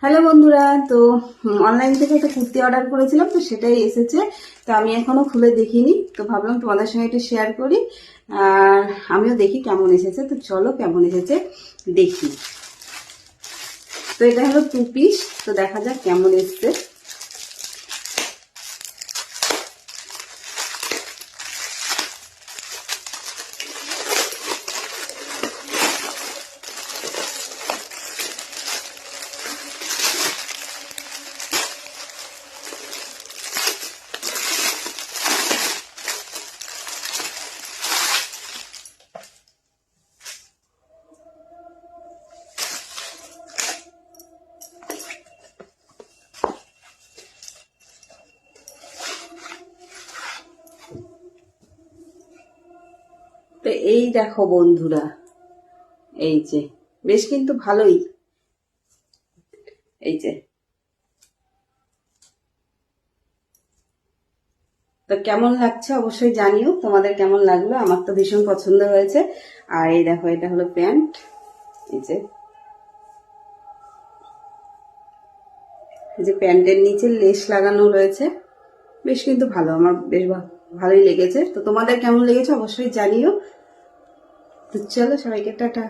Hello বন্ধুরা, তো online থেকে একটা কুর্তি অর্ডার করেছিলাম, তো সেটাই এসেছে। তো আমি এখনো খুলে দেখিনি, তো ভাবলাম তোমাদের সঙ্গে একটু শেয়ার করি। আর আমিও দেখি কেমন এসেছে। তো চলো কেমন এসেছে দেখি। তো এটা হলো 2 পিস, তো দেখা যাক কেমন এসছে। তো এই দেখো বন্ধুরা, এই যে বেশ কিন্তু ভালোই। এই যে, তো কেমন লাগছে অবশ্যই জানিও, তোমাদের কেমন লাগলো। আমার তো ভীষণ পছন্দ হয়েছে। আর এই দেখো, এটা হলো প্যান্ট। এই যে, এই যে প্যান্টের নিচে লেস লাগানো রয়েছে। বেশ কিন্তু ভালো, আমার বেশ ভালোই লেগেছে। তো তোমাদের কেমন লেগেছে অবশ্যই জানিও। তো চলো, সবাইকে টাটা।